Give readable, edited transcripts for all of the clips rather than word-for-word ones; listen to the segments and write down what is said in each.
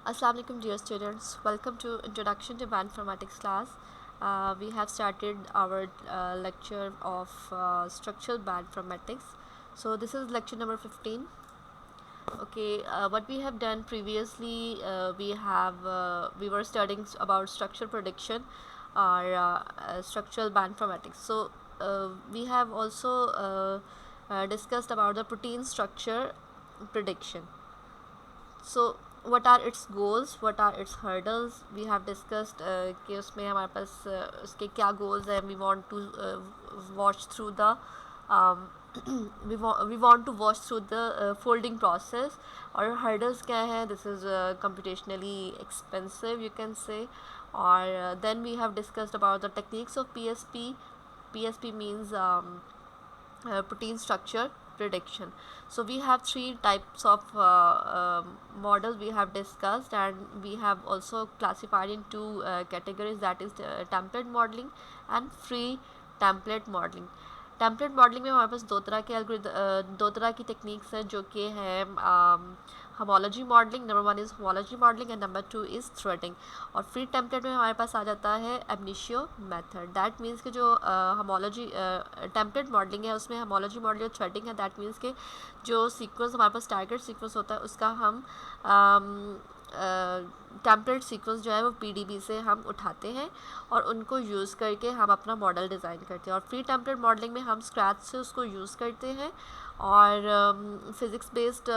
Assalamu alaikum dear students, welcome to Introduction to Bioinformatics class. We have started our lecture of structural bioinformatics. So this is lecture number 15. Okay, what we have done previously, we were studying about structure prediction or structural bioinformatics. So we have also discussed about the protein structure prediction. So what are its goals, what are its hurdles, we have discussed कि उसमें हमारे पास उसके क्या goals हैं. We want to watch through the we want to watch through the folding process. और hurdles क्या है? This is computationally expensive, you can say. Or then we have discussed about the techniques of PSP. PSP means protein structure prediction. So we have three types of models we have discussed, and we have also classified in two categories, that is template modeling and free template modeling. Template modelling में हमारे पास दो तरह की techniques हैं, जो कि है homology modeling. Number one is homology modeling and number two is threading. और फ्री टेम्पलेट में हमारे पास आ जाता है ab initio method. That means कि जो homology टेम्पलेट मॉडलिंग है उसमें homology मॉडलिंग और थ्रेडिंग है. दैट मीन्स कि जो सीक्वेंस हमारे पास टारगेट सीक्वेंस होता है उसका हम टेम्पलेट सीक्वेंस जो है वो PDB से हम उठाते हैं और उनको यूज़ करके हम अपना मॉडल डिज़ाइन करते हैं. और फ्री टेम्पलेट मॉडलिंग में हम स्क्रैच से उसको यूज़ करते हैं और फिज़िक्स बेस्ड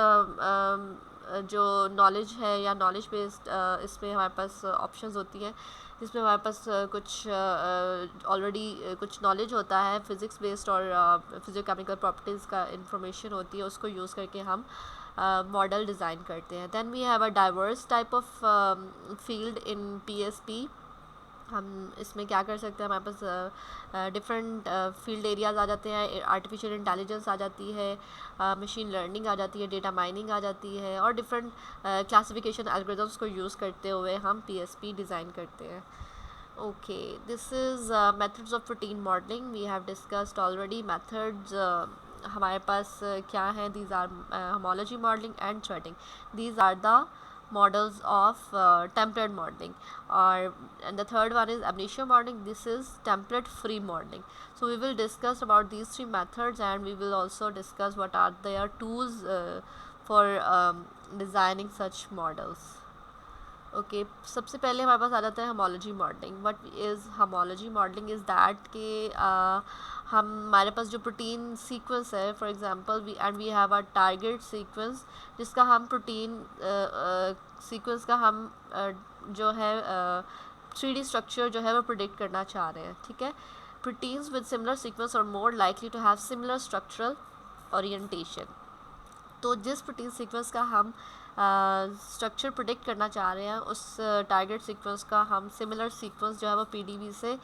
जो नॉलेज है या नॉलेज बेस्ड इसमें हमारे पास ऑप्शंस होती हैं, जिसमें हमारे पास कुछ ऑलरेडी कुछ नॉलेज होता है फिज़िक्स बेस्ड और फिजिकोकेमिकल प्रॉपर्टीज़ का इंफॉर्मेशन होती है, उसको यूज़ करके हम मॉडल डिज़ाइन करते हैं. Then we have a diverse type of field in PSP. हम इसमें क्या कर सकते हैं, हमारे पास डिफरेंट फील्ड एरियाज़ आ जाते हैं. आर्टिफिशियल इंटेलिजेंस आ जाती है, मशीन लर्निंग आ जाती है, डेटा माइनिंग आ जाती है, और डिफरेंट क्लासिफिकेशन एल्गोरिथम्स को यूज़ करते हुए हम PSP डिज़ाइन करते हैं. Okay, this is methods of protein modeling. We have discussed already methods. हमारे पास क्या है? These are homology modeling and threading. These are the models of template modeling. And the third one is ab initio modeling. This is template free modeling. So we will discuss about these three methods, and we will also discuss what are their tools for designing such models. Okay सबसे पहले हमारे पास आ जाता है homology modeling. What is homology modeling is that कि हमारे पास जो प्रोटीन सीक्वेंस है, for example we have a target sequence, जिसका हम प्रोटीन सीक्वेंस का हम जो है 3D स्ट्रक्चर जो है वो प्रिडिक्ट करना चाह रहे हैं. ठीक है, proteins with similar sequence are more likely to have similar structural orientation. तो जिस प्रोटीन सीक्वेंस का हम स्ट्रक्चर प्रिडिक्ट करना चाह रहे हैं, उस टारगेट सीक्वेंस का हम सिमिलर सीक्वेंस जो है वो PDB से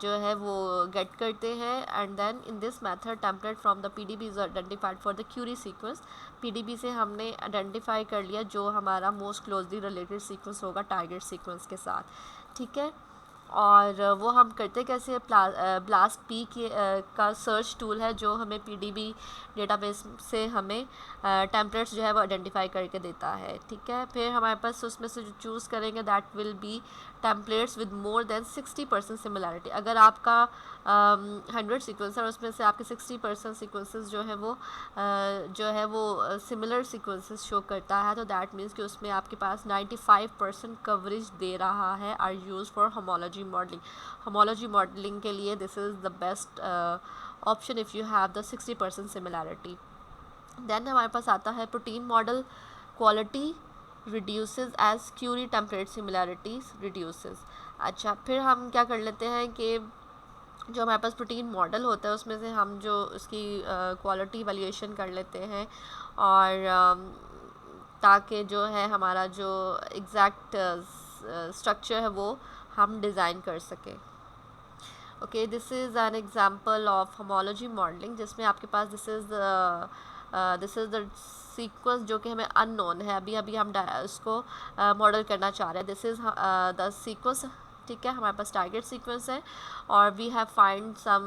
जो है वो गेट करते हैं. And then in this method template from the PDB is identified for the query sequence. PDB से हमने आइडेंटिफाई कर लिया जो हमारा मोस्ट क्लोजली रिलेटेड सीक्वेंस होगा टारगेट सीक्वेंस के साथ. ठीक है, और वो हम करते कैसे? ब्लास्ट पी के का सर्च टूल है जो हमें PDB डेटाबेस से हमें टेम्पलेट्स जो है वो आइडेंटिफाई करके देता है. ठीक है, फिर हमारे पास उसमें से जो चूज़ करेंगे that will be templates with more than 60% similarity. अगर आपका 100 सीक्वेंस है और उसमें से आपके 60% सीक्वेंसेस जो है वो सिमिलर सीक्वेंसेस शो करता है, तो दैट मीन्स कि उसमें आपके पास 95% कवरेज दे रहा है. Are use for homology modeling. homology modeling के लिए this is the best option if you have the 60% similarity. Then हमारे पास आता है protein model quality reduces as query template similarities reduces. अच्छा, फिर हम क्या कर लेते हैं कि जो हमारे पास प्रोटीन मॉडल होता है उसमें से हम जो उसकी क्वालिटी वैल्यूएशन कर लेते हैं, और ताकि जो है हमारा जो एग्जैक्ट स्ट्रक्चर है वो हम डिज़ाइन कर सकें. Okay, this is an example of homology modeling, जिसमें आपके पास दिस इज़ द सीक्वेंस जो कि हमें अननोन है. अभी हम उसको मॉडल करना चाह रहे हैं. This is the sequence. ठीक है, हमारे पास टारगेट सीक्वेंस है और we have find some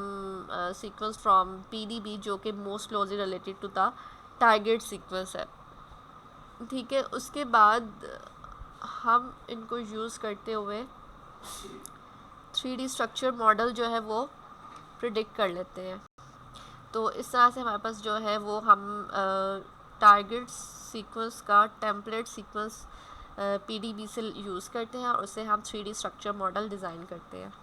sequence from PDB जो कि most closely related to the target sequence है. ठीक है, उसके बाद हम इनको यूज़ करते हुए 3D स्ट्रक्चर मॉडल जो है वो प्रिडिक्ट कर लेते हैं। तो इस तरह से हमारे पास जो है वो हम टारगेट सीक्वेंस का टेम्पलेट सीक्वेंस PDB से यूज़ करते हैं और उससे हम 3D स्ट्रक्चर मॉडल डिज़ाइन करते हैं।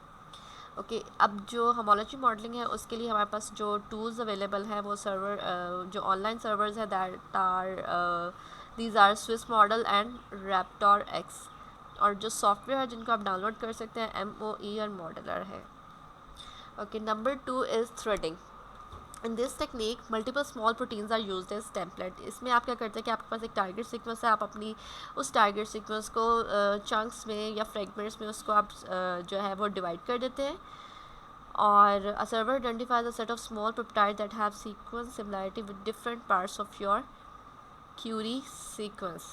ओके अब जो होमोलॉजी मॉडलिंग है उसके लिए हमारे पास जो टूल्स अवेलेबल हैं वो सर्वर जो ऑनलाइन सर्वर्स है that are these are Swiss model and Raptor X, और जो सॉफ्टवेयर है जिनको आप डाउनलोड कर सकते हैं MOE और मॉडलर है। Okay number 2 is threading. In this technique multiple small proteins are used as template. इसमें आप क्या करते हैं कि आपके पास एक टारगेट सीक्वेंस है, आप अपनी उस टारगेट सीक्वेंस को चंक्स में या फ्रेगमेंट्स में उसको आप जो है वो डिवाइड कर देते हैं, और a server identifies a set of small peptides that have sequence similarity with different parts of your query sequence।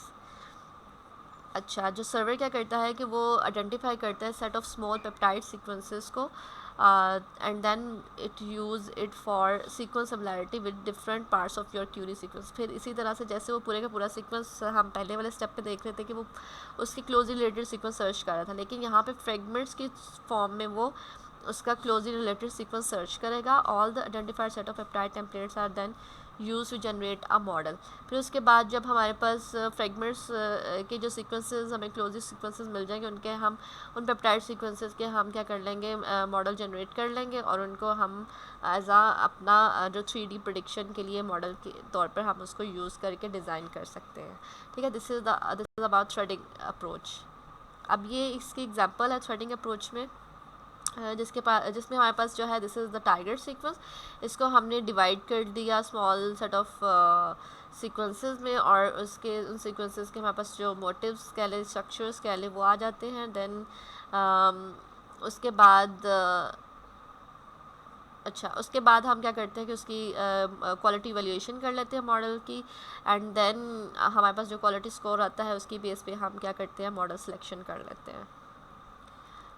अच्छा जो सर्वर क्या करता है कि वो आइडेंटिफाई करता है set of small peptide sequences को and then it use it for sequence similarity with different parts of your query sequence. फिर इसी तरह से जैसे वो पूरे का पूरा सीक्वेंस हम पहले वाले स्टेप पे देख रहे थे कि वो उसकी क्लोजली रिलेटेड सीक्वेंस सर्च कर रहा था, लेकिन यहाँ पे फ्रेगमेंट्स की फॉर्म में वो उसका क्लोजली रिलेटेड सीक्वेंस सर्च करेगा। All the identified set of peptide templates are then use to generate a model. फिर उसके बाद जब हमारे पास फ्रेगमेंट्स के जो सीक्वेंसेस हमें क्लोजेस्ट सीक्वेंसेस मिल जाएंगे उनके हम उन पेप्टाइड सीक्वेंसेस के हम क्या कर लेंगे मॉडल जनरेट कर लेंगे, और उनको हम एज आ अपना जो 3D प्रेडिक्शन के लिए मॉडल के तौर पर हम उसको यूज़ करके डिज़ाइन कर सकते हैं। ठीक है, this is about threading approach. अब ये इसकी एग्जांपल है थ्रेडिंग अप्रोच में जिसमें हमारे पास जो है this is the target sequence. इसको हमने डिवाइड कर दिया स्मॉल सेट ऑफ सीक्वेंसेस में, और उसके उन सीक्वेंसेस के हमारे पास जो मोटिव्स कह लें स्ट्रक्चर्स कह लें वो आ जाते हैं। देन उसके बाद उसके बाद हम क्या करते हैं कि उसकी क्वालिटी वैल्यूएशन कर लेते हैं मॉडल की, एंड देन हमारे पास जो क्वालिटी स्कोर आता है उसकी बेस पे हम क्या करते हैं मॉडल सिलेक्शन कर लेते हैं।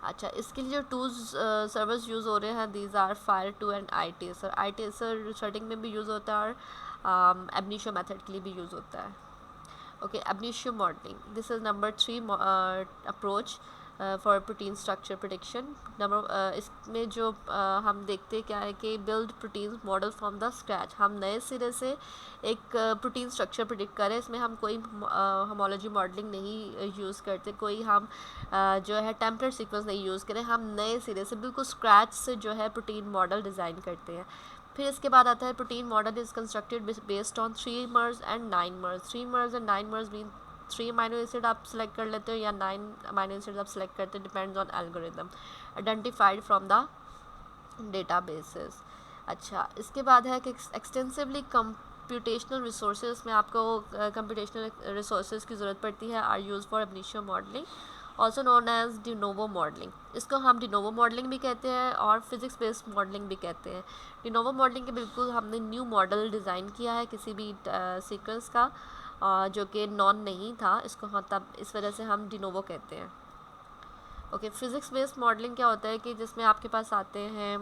अच्छा इसके लिए जो टूल्स सर्वर्स यूज़ हो रहे हैं these are Fire2 and iTaser। iTaser threading में भी यूज़ होता है और ab initio मेथड के लिए भी यूज़ होता है। Okay ab initio modelling, this is number 3 approach for protein structure prediction. इसमें जो हम देखते क्या है कि build protein model from the scratch. हम नए सिरे से एक प्रोटीन स्ट्रक्चर प्रेडिक्ट करें, इसमें हम कोई होमोलॉजी मॉडलिंग नहीं यूज़ करते, कोई हम जो है टेम्पलेट सीक्वेंस नहीं यूज़ करें, हम नए सिरे से बिल्कुल स्क्रैच से जो है प्रोटीन मॉडल डिज़ाइन करते हैं। फिर इसके बाद आता है protein model is constructed based on 3 MERS and 9 MERS. 3 MERS and 9 MERS mean 3 amino acid आप सेलेक्ट कर लेते हो या 9 अमाइनो एसिड आप सेलेक्ट करते हो, depends on algorithm identified from the databases. अच्छा इसके बाद है कि एक्सटेंसिवली कंप्यूटेशनल रिसोर्सेज में आपको कंप्यूटेशनल रिसोर्सेज की ज़रूरत पड़ती है are use for ab initio modeling also known as de novo modeling. इसको हम de novo मॉडलिंग भी कहते हैं और फिज़िक्स बेस्ड मॉडलिंग भी कहते हैं। de novo मॉडलिंग के बिल्कुल हमने न्यू मॉडल डिज़ाइन किया है किसी भी सीक्वेंस का जो कि नॉन नहीं था, इसको हम तब इस वजह से हम de novo कहते हैं। ओके फिज़िक्स बेस्ड मॉडलिंग क्या होता है कि जिसमें आपके पास आते हैं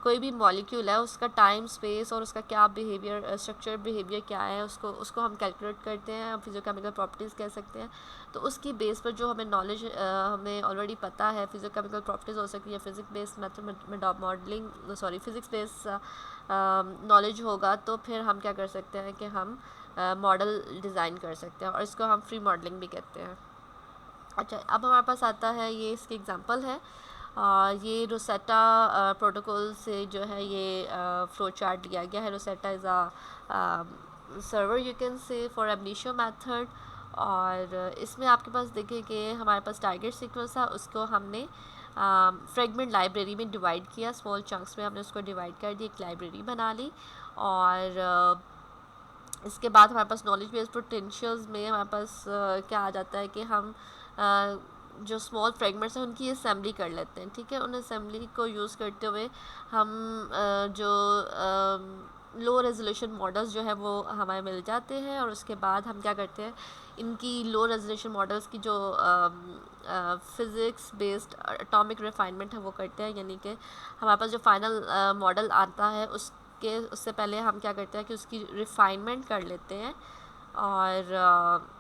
कोई भी मॉलिक्यूल है उसका टाइम स्पेस और उसका क्या बिहेवियर स्ट्रक्चर बिहेवियर क्या है उसको हम कैलकुलेट करते हैं, फिजियोकेमिकल प्रॉपर्टीज़ कह सकते हैं। तो उसकी बेस पर जो हमें नॉलेज हमें ऑलरेडी पता है फिजियोकेमिकल प्रॉपर्टीज़ हो सकती है, physics based method modelling physics based knowledge होगा, तो फिर हम क्या कर सकते हैं कि हम मॉडल डिज़ाइन कर सकते हैं और इसको हम फ्री मॉडलिंग भी कहते हैं। अच्छा अब हमारे पास आता है ये इसकी एग्जांपल है ये रोसेटा प्रोटोकॉल से जो है ये फ्लो चार्ट लिया गया है। Rosetta is a server you can say for ab initio method, और इसमें आपके पास देखिए कि हमारे पास टारगेट सीक्वेंस था उसको हमने फ्रेगमेंट लाइब्रेरी में डिवाइड किया, स्मॉल चंक्स में हमने उसको डिवाइड कर दिया, एक लाइब्रेरी बना ली। और इसके बाद हमारे पास नॉलेज बेस्ड पोटेंशियल्स में हमारे पास क्या आ जाता है कि हम जो स्मॉल फ्रेगमेंट्स हैं उनकी असेंबली कर लेते हैं। ठीक है, उन असेंबली को यूज़ करते हुए हम जो लो रेजोल्यूशन मॉडल्स जो है वो हमें मिल जाते हैं, और उसके बाद हम क्या करते हैं इनकी लो रेजोल्यूशन मॉडल्स की जो फिज़िक्स बेस्ड एटॉमिक रिफाइनमेंट है वो करते हैं, यानी कि हमारे पास जो फाइनल मॉडल आता है उससे पहले हम क्या करते हैं कि उसकी रिफाइनमेंट कर लेते हैं, और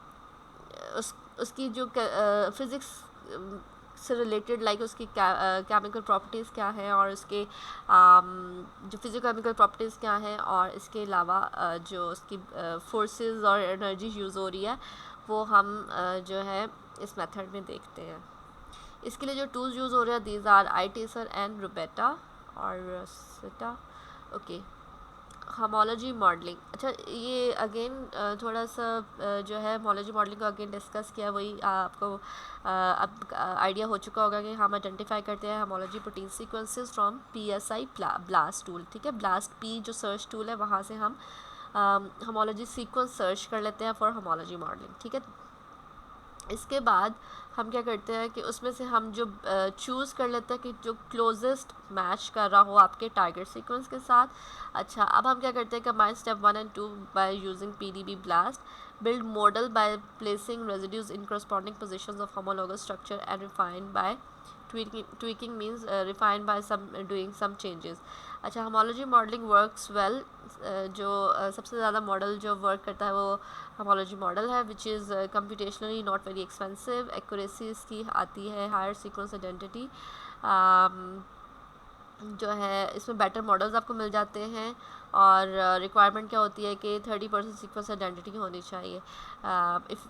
उसकी जो फिज़िक्स से रिलेटेड लाइक उसकी केमिकल प्रॉपर्टीज़ क्या हैं और उसके जो फिजिकोकेमिकल प्रॉपर्टीज़ क्या हैं, और इसके अलावा जो उसकी फोर्सेस और एनर्जी यूज़ हो रही है वो हम जो है इस मेथड में देखते हैं। इसके लिए जो टूल्स यूज़ हो रहे हैं दीज आर iTaser एंड रोबेटा और सेटा। Okay, homology modelling. अच्छा, ये अगेन थोड़ा सा जो है होमोलॉजी मॉडलिंग को अगेन डिस्कस किया, वही आपको अब आइडिया हो चुका होगा कि हम आइडेंटिफाई करते हैं homology protein sequences from PSI blast tool. ठीक है, ब्लास्ट P जो सर्च टूल है वहाँ से हम होमोलॉजी सीक्वेंस सर्च कर लेते हैं फॉर होमोलॉजी मॉडलिंग। ठीक है, इसके बाद हम क्या करते हैं कि उसमें से हम जो चूज़ कर लेते हैं कि जो क्लोजेस्ट मैच कर रहा हो आपके टारगेट सीक्वेंस के साथ। अच्छा, अब हम क्या करते हैं, combine step 1 and 2 by using PDB blast, build model by placing residues in corresponding positions of homologous structure and refine by tweaking means refined by some doing some changes। अच्छा, homology modeling works well, जो सबसे ज़्यादा model जो work करता है वो homology model है, which is computationally not very expensive. Accuracy इसकी आती है हायर सीक्वेंस आइडेंटिटी, जो है इसमें बेटर मॉडल्स आपको मिल जाते हैं। और रिक्वायरमेंट क्या होती है कि 30% सीक्वेंस आइडेंटिटी होनी चाहिए।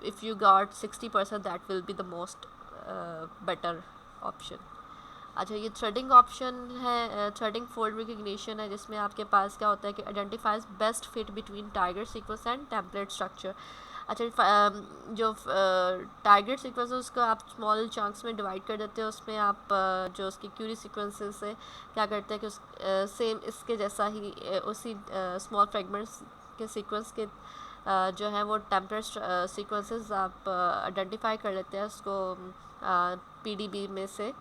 If you got 60% that will be the most better option. अच्छा, ये थ्रेडिंग ऑप्शन है, थ्रेडिंग फोल्ड रिकग्निशन है, जिसमें आपके पास क्या होता है कि identifies best fit between target sequence and template structure. अच्छा, जो टारगेट सीक्वेंस है उसको आप स्मॉल चंक्स में डिवाइड कर देते हो, उसमें आप जो उसकी क्यूरी सीक्वेंसेस से क्या करते हैं कि उस सेम इसके जैसा ही उसी स्मॉल फ्रेगमेंट्स के सीक्वेंस के जो है वो टेम्पलेट सीक्वेंसेस आप आइडेंटिफाई कर लेते हैं उसको PDB में से,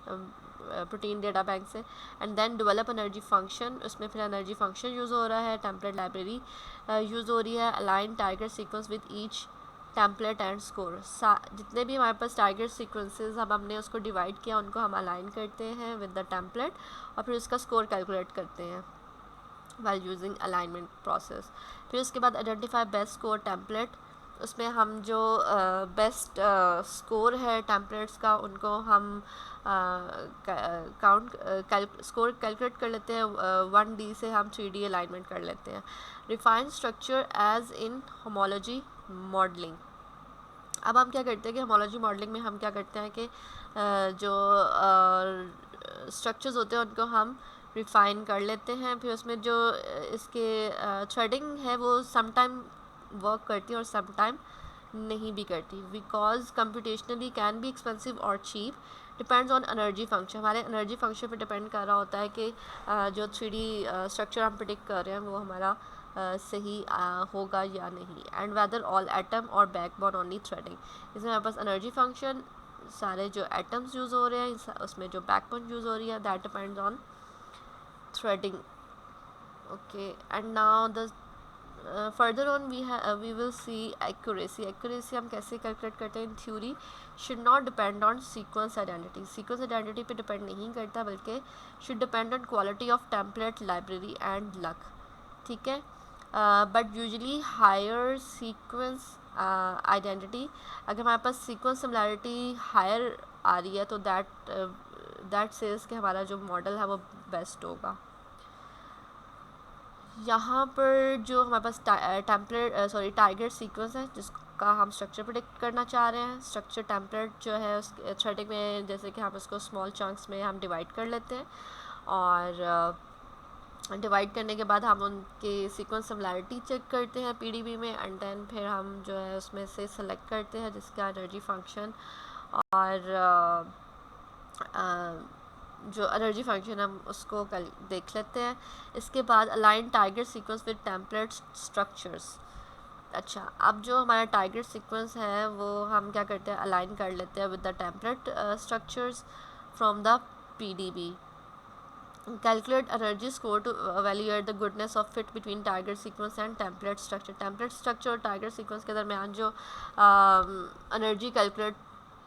प्रोटीन डेटा बैंक से, and then develop energy function. उसमें फिर एनर्जी फंक्शन यूज़ हो रहा है, टेम्पलेट लाइब्रेरी यूज़ हो रही है, align target sequence with each template and score. जितने भी हमारे पास टारगेट सीक्वेंसेस अब हमने उसको डिवाइड किया उनको हम अलाइन करते हैं विद द टेम्पलेट और फिर उसका स्कोर कैलकुलेट करते हैं while using alignment process। फिर उसके बाद आइडेंटिफाई बेस्ट स्कोर टेम्पलेट, उसमें हम जो बेस्ट स्कोर है टेम्पलेट्स का उनको हम स्कोर कैलकुलेट कर लेते हैं, 1D से हम 3D अलाइनमेंट कर लेते हैं। Refined structure as in homology modeling. अब हम क्या करते हैं कि होमोलॉजी मॉडलिंग में हम क्या करते हैं कि जो स्ट्रक्चर्स होते हैं उनको हम रिफ़ाइन कर लेते हैं। फिर उसमें जो इसके थ्रेडिंग है वो सम टाइम वर्क करती है और सम टाइम नहीं भी करती, because computationally can be expensive और cheap, depends on energy function. हमारे एनर्जी फंक्शन पे डिपेंड कर रहा होता है कि जो 3D स्ट्रक्चर हम प्रेडिक्ट कर रहे हैं वो हमारा सही होगा या नहीं, एंड वेदर ऑल एटम और बैकबोन ओनली थ्रेडिंग। इसमें हमारे पास एनर्जी फंक्शन, सारे जो एटम्स यूज़ हो रहे हैं उसमें जो बैकबोन यूज़ हो रही है, that depends on threading। okay, and now the further on we will see accuracy हम कैसे कैलकुलेट करते हैं। In theory should not depend on sequence identity पे डिपेंड नहीं करता, बल्कि should depend on quality of template library and luck। ठीक है, but usually higher sequence identity, अगर हमारे पास सीक्वेंस सिमिलैरिटी हायर आ रही है तो दैट सेज कि हमारा जो मॉडल है वो बेस्ट होगा। यहाँ पर जो हमारे पास टारगेट सीक्वेंस है जिसका हम स्ट्रक्चर प्रेडिक्ट करना चाह रहे हैं, स्ट्रक्चर टेम्पलेट जो है उस थ्रेडिंग में जैसे कि हम उसको स्मॉल चंक्स में हम डिवाइड कर लेते हैं और डिवाइड करने के बाद हम उनके सीक्वेंस सिमिलैरिटी चेक करते हैं PDB में, एंड देन फिर हम जो है उसमें से सेलेक्ट करते हैं जिसका एनर्जी फंक्शन और जो एनर्जी फंक्शन हम उसको कल देख लेते हैं। इसके बाद align target sequence with template structures. अच्छा, अब जो हमारा टारगेट सीक्वेंस है वो हम क्या करते हैं, अलाइन कर लेते हैं with the template structures from the PDB। Calculate energy score to evaluate the goodness of fit between target sequence and template structure और टारगेट सीक्वेंस के दरमियान जो एनर्जी कैलकुलेट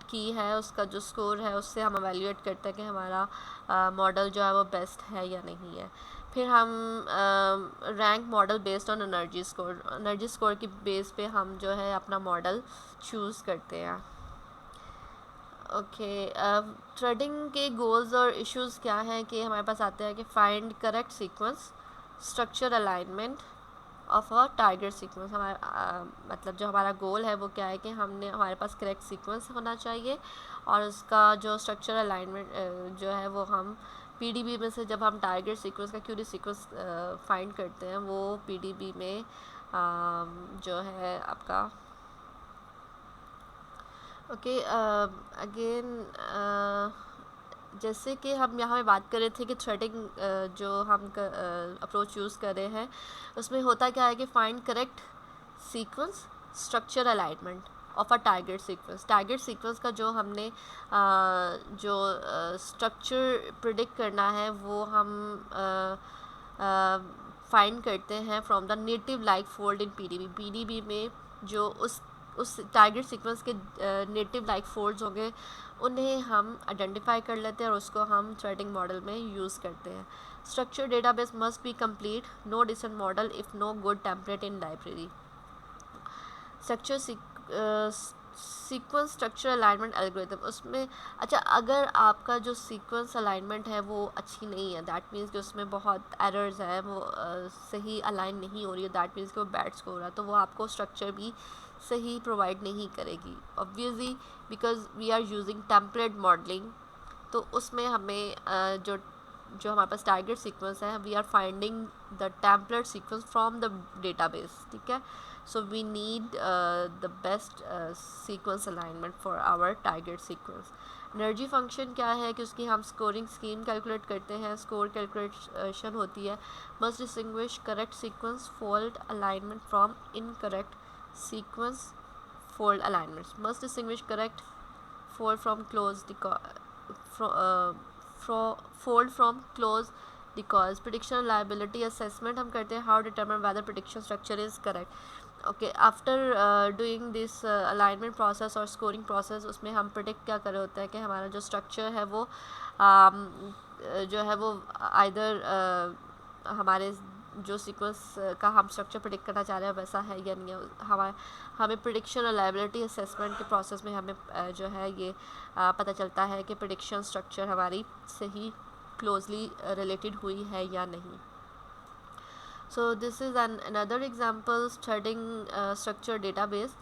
की है उसका जो स्कोर है उससे हम एवेल्यूएट करते हैं कि हमारा मॉडल जो है वो बेस्ट है या नहीं है। फिर हम rank model based on energy score की बेस पे हम जो है अपना मॉडल चूज़ करते हैं। ओके, थ्रेडिंग के गोल्स और इश्यूज़ क्या हैं कि हमारे पास आते हैं कि find correct sequence, structure alignment of a target sequence. हमारा मतलब जो हमारा गोल है वो क्या है कि हमारे पास करेक्ट सीक्वेंस होना चाहिए और उसका जो स्ट्रक्चर अलाइनमेंट जो है वो हम पीडीबी में से जब हम टारगेट सीक्वेंस का क्यूरी सीक्वेंस फाइंड करते हैं वो पीडीबी में जो है आपका ओके अगेन जैसे कि हम यहाँ पे बात कर रहे थे कि थ्रेडिंग जो हम अप्रोच यूज़ कर रहे हैं उसमें होता क्या है कि find correct sequence, structure alignment of a target sequence का जो हमने जो स्ट्रक्चर प्रिडिक्ट करना है वो हम फाइंड करते हैं from the native like fold in PDB में जो उस टारगेट सीक्वेंस के नेटिव लाइक फोल्ड्स होंगे उन्हें हम आइडेंटिफाई कर लेते हैं और उसको हम थ्रेडिंग मॉडल में यूज़ करते हैं। Structure database must be complete, no decent model if no good template in library. Structure sequence structure alignment algorithm उसमें अच्छा अगर आपका जो सीक्वेंस अलाइनमेंट है वो अच्छी नहीं है, दैट मीन्स कि उसमें बहुत एरर्स है, वो सही अलाइन नहीं हो रही है, दैट मीन्स कि वो बैड स्कोर हो रहा है, तो वो आपको स्ट्रक्चर भी सही प्रोवाइड नहीं करेगी obviously because we are using template modeling. तो उसमें हमें जो हमारे पास टारगेट सीक्वेंस है we are finding the template sequence from the database, ठीक है। so we need the best sequence alignment for our target sequence। Energy function क्या है कि उसकी हम स्कोरिंग स्कीम कैलकुलेट करते हैं, स्कोर कैलकुलेशन होती है must distinguish correct sequence fold alignment from incorrect sequence fold alignments, must distinguish correct fold from close fold from close decoys prediction reliability assessment हम करते हैं, how determine whether prediction structure is correct. Okay, after doing this alignment process और scoring process उसमें हम predict क्या कर रहे होते हैं कि हमारा जो स्ट्रक्चर है वो जो है वो आइदर हमारे जो सीक्वेंस का हम स्ट्रक्चर प्रिडिक्ट करना चाह रहे हैं वैसा है या नहीं है। हमें प्रिडिक्शन और लाइबिलिटी असेसमेंट के प्रोसेस में हमें जो है ये पता चलता है कि प्रिडिक्शन स्ट्रक्चर हमारी सही क्लोजली रिलेटेड हुई है या नहीं। So this is another example threading structure database.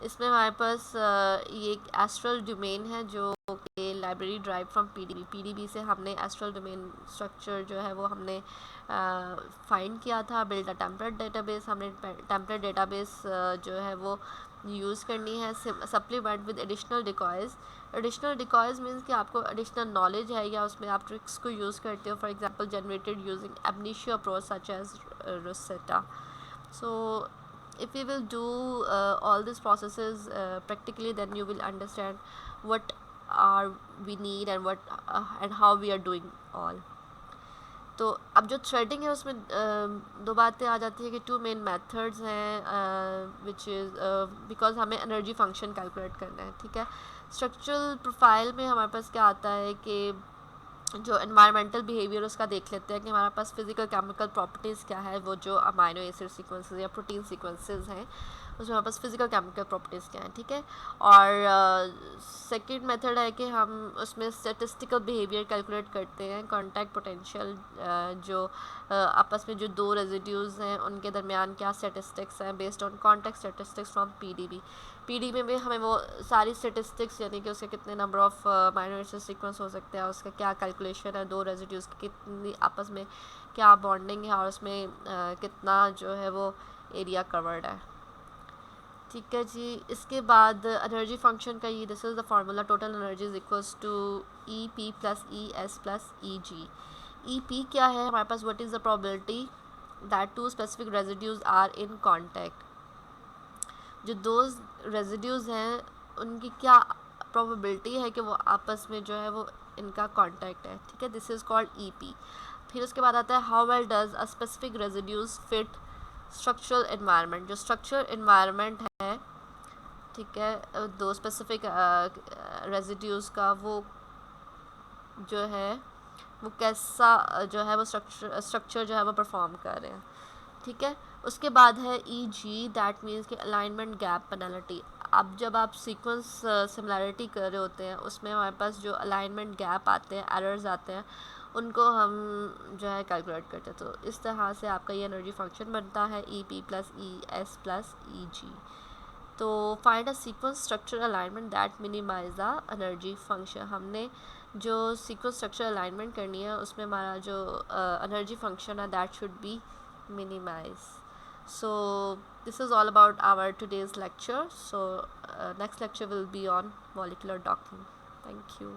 इसमें हमारे पास ये एक एस्ट्रल डोमेन है जो कि लाइब्रेरी ड्राइव फ्रॉम पीडीबी से हमने एस्ट्रल डोमेन स्ट्रक्चर जो है वो हमने फाइंड किया था। बिल्ड अ टेम्पलेट डेटाबेस, हमने टेम्पलेट डेटाबेस जो है वो यूज़ करनी है supplement with additional decoys. Additional decoys means कि आपको एडिशनल नॉलेज है या उसमें आप ट्रिक्स को यूज़ करते हो, for example generated using ab initio approach such as Rosetta। So if you will do all these processes practically, then you will understand what are we need and what and how we are doing all। तो अब जो threading है उसमें दो बातें आ जाती है कि टू मेन मेथड्स हैं विच इज़ बिकॉज हमें एनर्जी फंक्शन कैलकुलेट करना है, ठीक है। स्ट्रक्चरल प्रोफाइल में हमारे पास क्या आता है कि जो एनवायरमेंटल बिहेवियर उसका देख लेते हैं कि हमारे पास फिजिकल केमिकल प्रॉपर्टीज़ क्या है, वो जो अमाइनो एसिड सीक्वेंसेस या प्रोटीन सीक्वेंसेस हैं उसमें हमारे पास फिजिकल केमिकल प्रॉपर्टीज़ क्या हैं, ठीक है। और सेकंड मेथड है कि हम उसमें स्टैटिस्टिकल बिहेवियर कैलकुलेट करते हैं, कांटेक्ट पोटेंशियल जो आपस में जो दो रेजिड्यूज़ हैं उनके दरमियान क्या स्टैटिस्टिक्स हैं based on contact statistics from PDB में हमें वो सारी स्टैटिस्टिक्स यानी कि उसके कितने number of amino acid sequence हो सकते हैं, उसका क्या कैलकुलेशन है, दो रेजिड्यूज़ की कितनी आपस में क्या बॉन्डिंग है और उसमें कितना जो है वो एरिया कवर्ड है, ठीक है जी। इसके बाद एनर्जी फंक्शन का ये this is the formula total energy is equals to E P plus E S plus E G. E P क्या है हमारे पास, what is the probability that two specific residues are in contact, जो दो residues हैं उनकी क्या probability है कि वो आपस में जो है वो इनका कांटेक्ट है, ठीक है, this is called E P. फिर उसके बाद आता है how well does a specific residues fit structural environment, जो स्ट्रक्चरल एनवायरनमेंट है, ठीक है, दो स्पेसिफिक रेजिड्यूज़ का वो जो है वो कैसा जो है वो स्ट्रक्चर जो है वो परफॉर्म कर रहे हैं, ठीक है। उसके बाद है ई जी, दैट मीन्स कि अलाइनमेंट गैप पेनल्टी। अब जब आप सीक्वेंस सिमिलैरिटी कर रहे होते हैं उसमें हमारे पास जो अलाइनमेंट गैप आते हैं, एरर्स आते हैं, उनको हम जो है कैलकुलेट करते हैं। तो इस तरह से आपका ये एनर्जी फंक्शन बनता है E P plus E S plus E G. तो find a sequence structure alignment that minimise the energy function. हमने जो सीक्वेंस स्ट्रक्चर अलाइनमेंट करनी है उसमें हमारा जो एनर्जी फंक्शन है that should be minimize. So this is all about our today's lecture. So next lecture will be on molecular docking. Thank you.